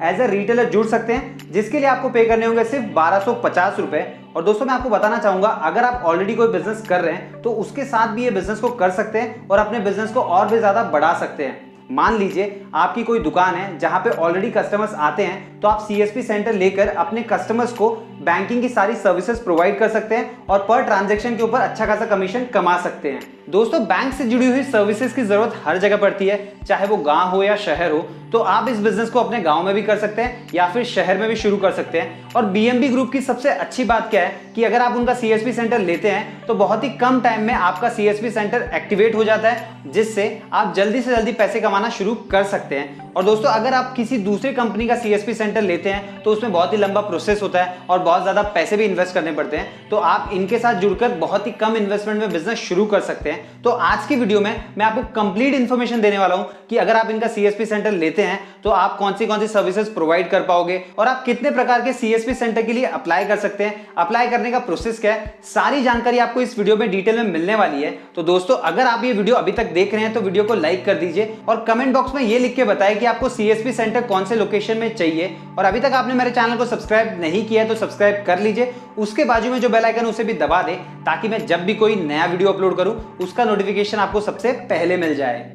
As a retailer जुड़ सकते हैं, जिसके लिए आपको पे करने होंगे सिर्फ 1250 रुपए। और दोस्तों मैं आपको बताना चाहूंगा, अगर आप ऑलरेडी कोई बिजनेस कर रहे हैं तो उसके साथ भी ये बिजनेस को कर सकते हैं और अपने बिजनेस को और भी ज्यादा बढ़ा सकते हैं। मान लीजिए आपकी कोई दुकान है जहां पे ऑलरेडी कस्टमर्स आते हैं, तो आप सीएसपी सेंटर लेकर अपने कस्टमर्स को बैंकिंग की सारी सर्विसेज प्रोवाइड कर सकते हैं और पर ट्रांजैक्शन के ऊपर अच्छा खासा कमीशन कमा सकते हैं। दोस्तों बैंक से जुड़ी हुई सर्विसेज की जरूरत हर जगह पड़ती है, चाहे वो गांव हो या शहर हो। तो आप इस बिजनेस को अपने गांव में भी कर सकते हैं या फिर शहर में भी शुरू कर सकते हैं। और बीएमबी ग्रुप की सबसे अच्छी बात क्या है कि अगर आप उनका सीएसपी सेंटर लेते हैं तो बहुत ही कम टाइम में आपका सीएसपी सेंटर एक्टिवेट हो जाता है, जिससे आप जल्दी से जल्दी पैसे कमाना शुरू कर सकते हैं। और दोस्तों अगर आप किसी दूसरी कंपनी का सीएसपी सेंटर लेते हैं तो उसमें बहुत ही लंबा प्रोसेस होता है और बहुत ज्यादा पैसे भी इन्वेस्ट करने पड़ते हैं। तो आप इनके साथ जुड़कर बहुत ही कम इन्वेस्टमेंट में बिजनेस शुरू कर सकते हैं। तो आज की वीडियो में मैं आपको कंप्लीट इन्फॉर्मेशन देने वाला हूं कि अगर आप इनका सीएसपी सेंटर लेते हैं तो आप कौन सी सर्विसेज प्रोवाइड कर पाओगे और आप कितने प्रकार के सीएसपी सेंटर के लिए अप्लाई कर सकते हैं, अप्लाई करने का प्रोसेस क्या है, सारी जानकारी आपको इस वीडियो में डिटेल में मिलने वाली है। तो दोस्तों अगर आप ये वीडियो अभी तक देख रहे हैं तो वीडियो को लाइक कर दीजिए और कमेंट बॉक्स में ये लिख के बताएं कि आपको सीएसपी सेंटर कौन से लोकेशन में चाहिए। और अभी तक आपने मेरे चैनल को सब्सक्राइब नहीं किया है तो सब्सक्राइब कर लीजिए, उसके बाजू में जो बेल आइकन उसे भी दबा दें ताकि मैं जब भी कोई नया वीडियो अपलोड करूं उसका नोटिफिकेशन आपको सबसे पहले मिल जाए।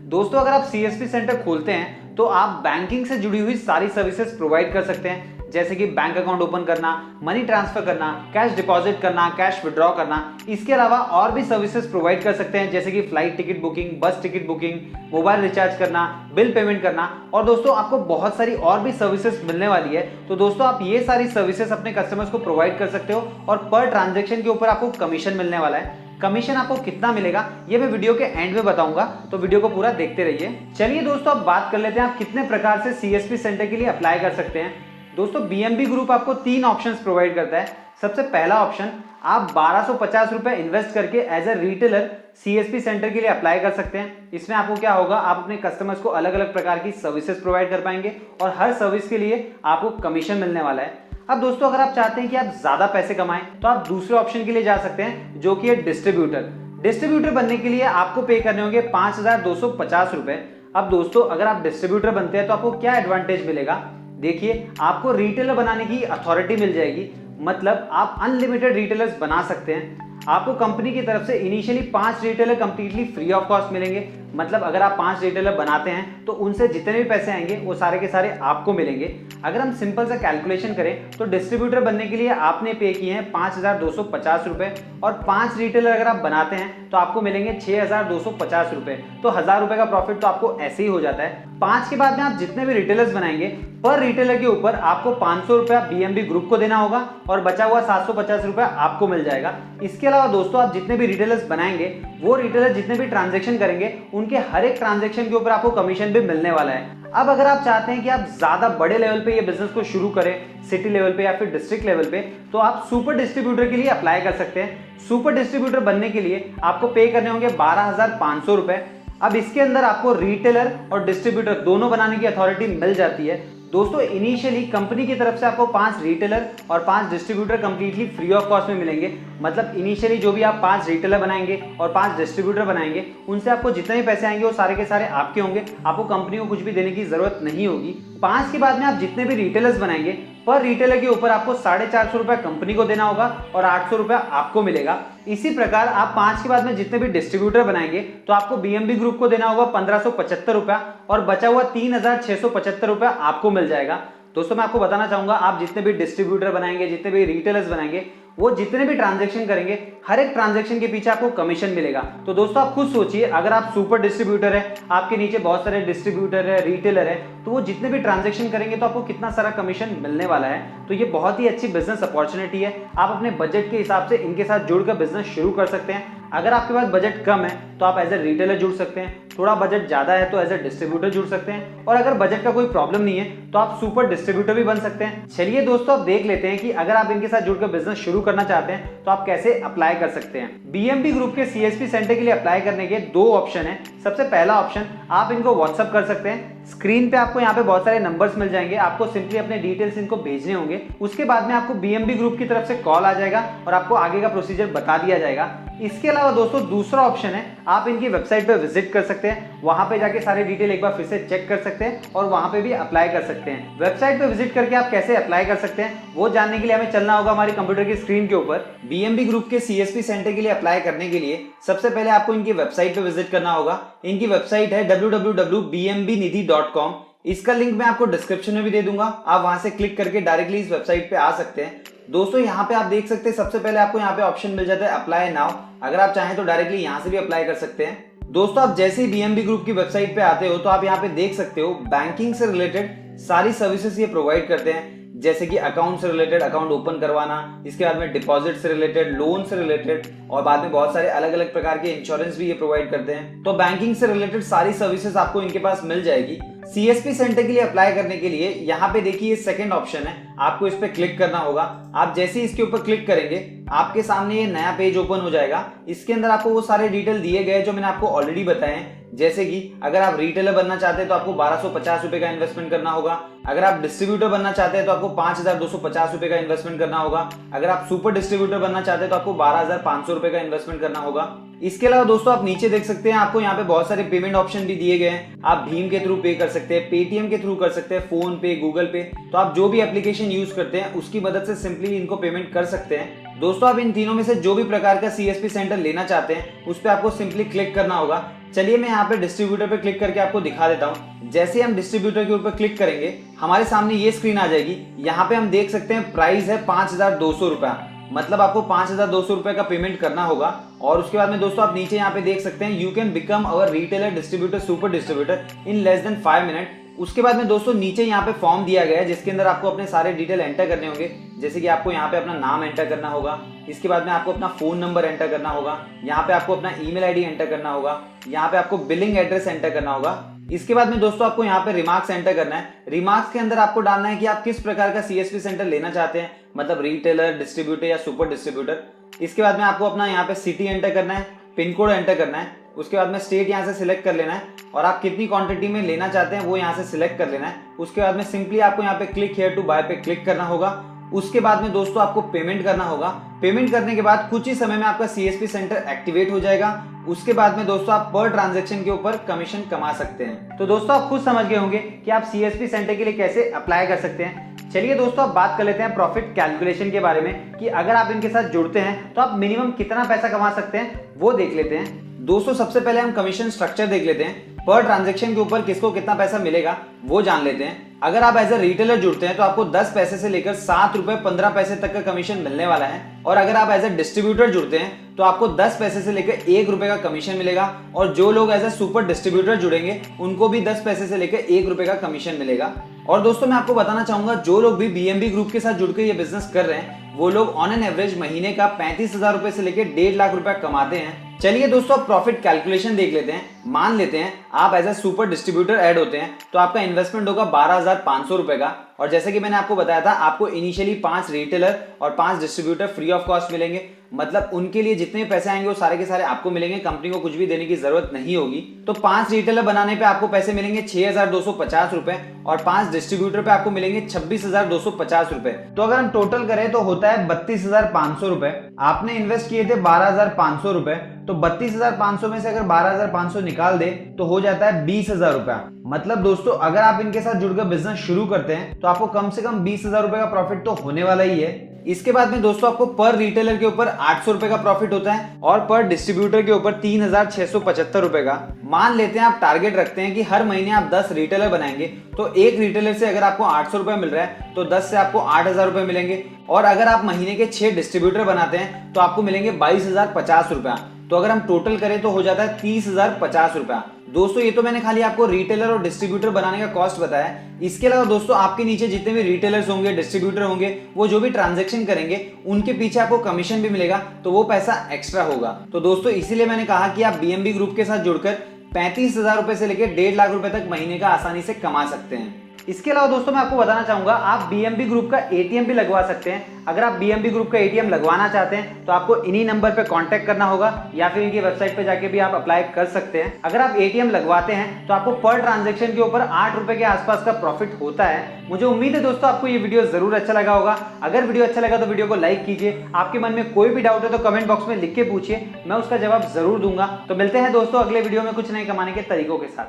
दोस्तों अगर आप सीएसपी सेंटर खोलते हैं तो आप बैंकिंग से जुड़ी हुई सारी सर्विसेज प्रोवाइड कर सकते हैं, जैसे कि बैंक अकाउंट ओपन करना, मनी ट्रांसफर करना, कैश डिपॉजिट करना, कैश विड्रॉ करना। इसके अलावा और भी सर्विसेज प्रोवाइड कर सकते हैं, जैसे कि फ्लाइट टिकट बुकिंग, बस टिकट बुकिंग, मोबाइल रिचार्ज करना, बिल पेमेंट करना। और दोस्तों आपको बहुत सारी और भी सर्विसेज मिलने वाली है। तो दोस्तों आप ये सारी सर्विसेज अपने कस्टमर्स को प्रोवाइड कर सकते हो और पर ट्रांजेक्शन के ऊपर आपको कमीशन मिलने वाला है। कमीशन आपको कितना मिलेगा ये मैं वीडियो के एंड में बताऊंगा, तो वीडियो को पूरा देखते रहिए। चलिए दोस्तों अब बात कर लेते हैं आप कितने प्रकार से सीएसपी सेंटर के लिए अप्लाई कर सकते हैं। दोस्तों बीएमबी ग्रुप आपको 3 ऑप्शंस प्रोवाइड करता है। सबसे पहला ऑप्शन, आप 1250 रुपए इन्वेस्ट करके as a retailer CSP centre के लिए अप्लाई कर सकते हैं। इसमें आपको क्या होगा, आप अपने कस्टमर्स को अलग अलग प्रकार की सर्विसेज प्रोवाइड कर पाएंगे और हर सर्विस के लिए आपको कमीशन मिलने वाला है। अब दोस्तों अगर आप चाहते हैं कि आप ज्यादा पैसे कमाएं तो आप दूसरे ऑप्शन के लिए जा सकते हैं, जो कि है डिस्ट्रीब्यूटर। डिस्ट्रीब्यूटर बनने के लिए आपको पे करने होंगे 5250 रुपए। अब दोस्तों अगर आप डिस्ट्रीब्यूटर बनते हैं तो आपको क्या एडवांटेज मिलेगा, देखिए आपको रिटेलर बनाने की अथॉरिटी मिल जाएगी, मतलब आप अनलिमिटेड रिटेलर्स बना सकते हैं। आपको कंपनी की तरफ से initially 5 retailer completely free of cost मिलेंगे, मतलब अगर आप 5 रिटेलर बनाते हैं तो उनसे जितने भी पैसे आएंगे वो सारे के सारे आपको मिलेंगे। अगर हम सिंपल सा कैलकुलेशन करें तो डिस्ट्रीब्यूटर बनने के लिए आपने पे किए हैं 5250 रुपए और 5 रिटेलर अगर आप बनाते हैं तो आपको मिलेंगे 6250 रुपए। तो 1000 रुपए का प्रॉफिट तो आपको ऐसे ही हो जाता है। 5 के बाद में आप जितने भी रिटेलर्स बनाएंगे पर रिटेलर के ऊपर आपको 500 रुपया बीएमबी ग्रुप को देना होगा और बचा हुआ 750 रुपया आपको मिल जाएगा। इसके अलावा दोस्तों आप जितने भी रिटेलर्स बनाएंगे वो रिटेलर जितने भी ट्रांजेक्शन करेंगे उनके हर एक ट्रांजेक्शन के ऊपर आपको कमीशन भी मिलने वाला है। अब अगर आप चाहते हैं कि आप ज्यादा बड़े लेवल पे ये बिजनेस को शुरू करें, सिटी लेवल पे या फिर डिस्ट्रिक्ट लेवल पे, तो आप सुपर डिस्ट्रीब्यूटर के लिए अप्लाई कर सकते हैं। सुपर डिस्ट्रीब्यूटर बनने के लिए आपको पे करने होंगे 12,500 रुपए। अब इसके अंदर आपको रिटेलर और डिस्ट्रीब्यूटर दोनों बनाने की अथॉरिटी मिल जाती है। दोस्तों इनिशियली कंपनी की तरफ से आपको 5 रिटेलर और 5 distributor completely free of cost में मिलेंगे, मतलब इनिशियली जो भी आप 5 रिटेलर बनाएंगे और 5 डिस्ट्रीब्यूटर बनाएंगे उनसे आपको जितने भी पैसे आएंगे वो सारे के सारे आपके होंगे, आपको कंपनी को कुछ भी देने की जरूरत नहीं होगी। 5 के बाद में आप जितने भी रिटेलर्स बनाएंगे पर रिटेलर के ऊपर आपको 450 रुपया कंपनी को देना होगा और 800 रुपया आपको मिलेगा। इसी प्रकार आप 5 के बाद में जितने भी डिस्ट्रीब्यूटर बनाएंगे तो आपको बीएमबी ग्रुप को देना होगा 1575 रुपया और बचा हुआ 3675 रुपया आपको मिल जाएगा। दोस्तों मैं आपको बताना चाहूंगा, आप जितने भी डिस्ट्रीब्यूटर बनाएंगे, जितने भी रिटेलर्स बनाएंगे, वो जितने भी ट्रांजैक्शन करेंगे हर एक ट्रांजैक्शन के पीछे आपको कमीशन मिलेगा। तो दोस्तों आप खुद सोचिए, अगर आप सुपर डिस्ट्रीब्यूटर है, आपके नीचे बहुत सारे डिस्ट्रीब्यूटर है, रिटेलर है, तो वो जितने भी ट्रांजैक्शन करेंगे तो आपको कितना सारा कमीशन मिलने वाला है। तो ये बहुत ही अच्छी बिजनेस अपॉर्चुनिटी है। आप अपने बजट के हिसाब से इनके साथ जुड़कर बिजनेस शुरू कर सकते हैं। अगर आपके पास बजट कम है तो आप एज ए रिटेलर जुड़ सकते हैं, थोड़ा बजट ज्यादा है तो एज ए डिस्ट्रीब्यूटर जुड़ सकते हैं, और अगर बजट का कोई प्रॉब्लम नहीं है तो आप सुपर डिस्ट्रीब्यूटर भी बन सकते हैं। चलिए दोस्तों अब देख लेते हैं कि अगर आप इनके साथ जुड़कर बिजनेस शुरू करना चाहते हैं तो आप कैसे अप्लाई कर सकते हैं। बीएमबी ग्रुप के सीएसपी सेंटर के लिए अप्लाई करने के 2 ऑप्शन है। सबसे पहला ऑप्शन, आप इनको व्हाट्सअप कर सकते हैं। स्क्रीन पे आपको यहाँ पे बहुत सारे नंबर्स मिल जाएंगे, आपको सिंपली अपने डिटेल्स इनको भेजने होंगे। उसके बाद में आपको बीएमबी ग्रुप की तरफ से कॉल आ जाएगा और आपको आगे का प्रोसीजर बता दिया जाएगा। इसके अलावा दोस्तों दूसरा ऑप्शन है, आप इनकी वेबसाइट पे विजिट कर सकते हैं, वहां पे जाके सारे डिटेल एक बार फिर से चेक कर सकते हैं और वहां पे भी अप्लाई कर सकते हैं। वेबसाइट पे विजिट करके आप कैसे अप्लाई कर सकते हैं वो जानने के लिए हमें चलना होगा हमारी कंप्यूटर की स्क्रीन के ऊपर। बीएमबी ग्रुप के सीएसपी सेंटर के लिए अप्लाई करने के लिए सबसे पहले आपको इनकी वेबसाइट पे विजिट करना होगा। इनकी वेबसाइट है www.bmbnidhi.com। इसका लिंक मैं आपको डिस्क्रिप्शन में भी दे दूंगा, आप वहां से क्लिक करके डायरेक्टली इस वेबसाइट पे आ सकते हैं। दोस्तों यहाँ पे आप देख सकते हैं सबसे पहले आपको यहाँ पे ऑप्शन मिल जाता है अप्लाई नाउ। अगर आप चाहें तो डायरेक्टली यहाँ से भी अप्लाई कर सकते हैं। दोस्तों आप जैसे ही बीएमबी ग्रुप की वेबसाइट पे आते हो तो आप यहाँ पे देख सकते हो बैंकिंग से रिलेटेड सारी सर्विसेज ये प्रोवाइड करते हैं, जैसे कि अकाउंट से रिलेटेड अकाउंट ओपन करवाना, इसके बाद में डिपॉजिट से रिलेटेड, लोन से रिलेटेड और बाद में बहुत सारे अलग अलग प्रकार के इंश्योरेंस भी ये प्रोवाइड करते हैं। तो बैंकिंग से रिलेटेड सारी सर्विसेज आपको इनके पास मिल जाएगी। सीएसपी सेंटर के लिए अप्लाई करने के लिए यहाँ पे देखिए ये सेकंड ऑप्शन है, आपको इस पे क्लिक करना होगा। आप जैसे ही इसके ऊपर क्लिक करेंगे आपके सामने ये नया पेज ओपन हो जाएगा। इसके अंदर आपको वो सारे डिटेल दिए गए जो मैंने आपको ऑलरेडी बताए हैं, जैसे कि अगर आप रिटेलर बनना चाहते हैं तो आपको 1250 रुपए का इन्वेस्टमेंट करना होगा। अगर आप डिस्ट्रीब्यूटर बनना चाहते हैं तो आपको 5250 रुपए का इन्वेस्टमेंट करना होगा। अगर आप सुपर डिस्ट्रीब्यूटर बनना चाहते हैं तो आपको 12500 रुपए का इन्वेस्टमेंट करना होगा। इसके अलावा दोस्तों आप नीचे देख सकते हैं आपको यहाँ पे बहुत सारे पेमेंट ऑप्शन भी दिए गए हैं। आप भीम के थ्रू पे कर सकते हैं, पेटीएम के थ्रू कर सकते हैं, फोन पे, गूगल पे, तो आप जो भी एप्लीकेशन यूज करते हैं उसकी मदद से सिंपली इनको पेमेंट कर सकते हैं। दोस्तों आप इन तीनों में से जो भी प्रकार का सीएसपी सेंटर लेना चाहते हैं उस पर आपको सिंपली क्लिक करना होगा। चलिए मैं यहाँ पे डिस्ट्रीब्यूटर पे क्लिक करके आपको दिखा देता हूँ। जैसे हम डिस्ट्रीब्यूटर के ऊपर क्लिक करेंगे हमारे सामने ये स्क्रीन आ जाएगी। यहाँ पे हम देख सकते हैं प्राइस है 5200 रुपया, मतलब आपको 5200 रुपए का पेमेंट करना होगा। और उसके बाद में दोस्तों आप नीचे यहाँ पे देख सकते हैं you can become our retailer distributor super distributor in less than 5 minute. उसके बाद में दोस्तों नीचे यहाँ पे फॉर्म दिया गया है जिसके अंदर आपको अपने सारे डिटेल एंटर करने होंगे, जैसे कि आपको यहाँ पे अपना नाम एंटर करना होगा, इसके बाद में आपको अपना फोन नंबर एंटर करना होगा, यहाँ पे आपको अपना ईमेल आईडी एंटर करना होगा, यहाँ पे आपको बिलिंग एड्रेस एंटर करना होगा। इसके बाद में दोस्तों आपको यहाँ पे रिमार्क्स एंटर करना है। रिमार्क्स के अंदर आपको डालना है कि आप किस प्रकार का सीएसपी सेंटर लेना चाहते हैं, मतलब रिटेलर, डिस्ट्रीब्यूटर या सुपर डिस्ट्रीब्यूटर। इसके बाद में आपको अपना यहाँ पे सिटी एंटर करना है, पिन कोड एंटर करना है, उसके बाद में स्टेट यहाँ से सिलेक्ट कर लेना है और आप कितनी क्वांटिटी में लेना चाहते हैं वो यहाँ से सिलेक्ट कर लेना है। उसके बाद में सिंपली आपको यहाँ पे क्लिक हियर टू बाय पे क्लिक करना होगा। उसके बाद में दोस्तों आपको पेमेंट करना होगा। पेमेंट करने के बाद कुछ ही समय में आपका सीएसपी सेंटर एक्टिवेट हो जाएगा। उसके बाद में दोस्तों आप पर ट्रांजैक्शन के ऊपर कमीशन कमा सकते हैं। तो दोस्तों आप खुद समझ गए होंगे कि आप सीएसपी सेंटर के लिए कैसे अप्लाई कर सकते हैं। चलिए दोस्तों अब बात कर लेते हैं प्रॉफिट कैलकुलेशन के बारे में कि अगर आप इनके साथ जुड़ते हैं तो आप मिनिमम कितना पैसा कमा सकते हैं वो देख लेते हैं। दोस्तों सबसे पहले हम कमीशन स्ट्रक्चर देख लेते हैं। पर ट्रांजैक्शन के ऊपर किसको कितना पैसा मिलेगा वो जान लेते हैं। अगर आप एज ए रिटेलर जुड़ते हैं तो आपको 10 पैसे से लेकर 7 रुपए 15 पैसे तक का कमीशन मिलने वाला है। और अगर आप एज ए डिस्ट्रीब्यूटर जुड़ते हैं तो आपको 10 पैसे से लेकर 1 रुपए का कमीशन मिलेगा। और जो लोग एज ए सुपर डिस्ट्रीब्यूटर जुड़ेंगे उनको भी 10 पैसे से लेकर 1 रुपए का कमीशन मिलेगा। और दोस्तों मैं आपको बताना चाहूंगा जो लोग भी बीएमबी ग्रुप के साथ जुड़कर ये बिजनेस कर रहे हैं वो लोग ऑन एन एवरेज महीने का 35,000 रुपए से लेकर 1.5 लाख रुपए कमाते हैं। चलिए दोस्तों अब प्रॉफिट कैलकुलेशन देख लेते हैं। मान लेते हैं आप as a super distributor add होते हैं तो आपका इन्वेस्टमेंट होगा 12,500 रुपए का। और जैसे कि मैंने आपको बताया था आपको इनिशियली 5 रिटेलर और 5 डिस्ट्रीब्यूटर फ्री ऑफ कॉस्ट मिलेंगे, मतलब उनके लिए जितने पैसे आएंगे वो सारे के सारे आपको मिलेंगे, कंपनी को कुछ भी देने की जरूरत नहीं होगी। तो 5 रिटेलर बनाने पे आपको पैसे मिलेंगे 6,250 रुपए और 5 डिस्ट्रीब्यूटर पे आपको मिलेंगे 26,250 रुपए। तो अगर हम टोटल करें तो होता है 32,500 रुपए। आपने इन्वेस्ट किए थे 12,500 रुपए, तो 32,500 में से अगर 12,500 निकाल दे तो हो जाता है 20,000 रुपया। मतलब दोस्तों अगर आप इनके साथ जुड़कर बिजनेस शुरू करते हैं तो आपको कम से कम 20,000 रुपए का प्रॉफिट तो होने वाला ही है। इसके बाद में दोस्तों आपको पर रिटेलर के ऊपर 800 रुपए का प्रॉफिट होता है और पर डिस्ट्रीब्यूटर के ऊपर 3,675 रुपए का। मान लेते हैं आप टारगेट रखते हैं कि हर महीने आप 10 रिटेलर बनाएंगे, तो एक रिटेलर से अगर आपको 800 रुपए मिल रहा है तो 10 से आपको 8,000 रुपए मिलेंगे। और अगर आप महीने के 6 डिस्ट्रीब्यूटर बनाते हैं तो आपको मिलेंगे 22,050 रुपया। तो अगर हम टोटल करें तो हो जाता है 30,050 रुपया। दोस्तों ये तो मैंने खाली आपको रिटेलर और डिस्ट्रीब्यूटर बनाने का कॉस्ट बताया। इसके अलावा दोस्तों आपके नीचे जितने भी रिटेलर्स होंगे, डिस्ट्रीब्यूटर होंगे, वो जो भी ट्रांजैक्शन करेंगे उनके पीछे आपको कमीशन भी मिलेगा, तो वो पैसा एक्स्ट्रा होगा। तो दोस्तों इसीलिए मैंने कहा कि आप बीएमबी ग्रुप के साथ जुड़कर 35,000 रुपए से लेकर 1.5 लाख रुपए तक महीने का आसानी से कमा सकते हैं। इसके अलावा दोस्तों मैं आपको बताना चाहूंगा, आप बीएमबी ग्रुप का एटीएम भी लगवा सकते हैं। अगर आप बीएमबी ग्रुप का एटीएम लगवाना चाहते हैं तो आपको इन्हीं नंबर पे कांटेक्ट करना होगा या फिर इनकी वेबसाइट पे जाके भी आप अप्लाई कर सकते हैं। अगर आप एटीएम लगवाते हैं तो आपको पर ट्रांजैक्शन के ऊपर 8 रुपए के आसपास का प्रॉफिट होता है। मुझे उम्मीद है दोस्तों आपको ये वीडियो जरूर अच्छा लगा होगा। अगर वीडियो अच्छा लगा तो वीडियो को लाइक कीजिए। आपके मन में कोई भी डाउट है तो कमेंट बॉक्स में लिख के पूछिए, मैं उसका जवाब जरूर दूंगा। तो मिलते हैं दोस्तों अगले वीडियो में कुछ नए कमाने के तरीकों के साथ।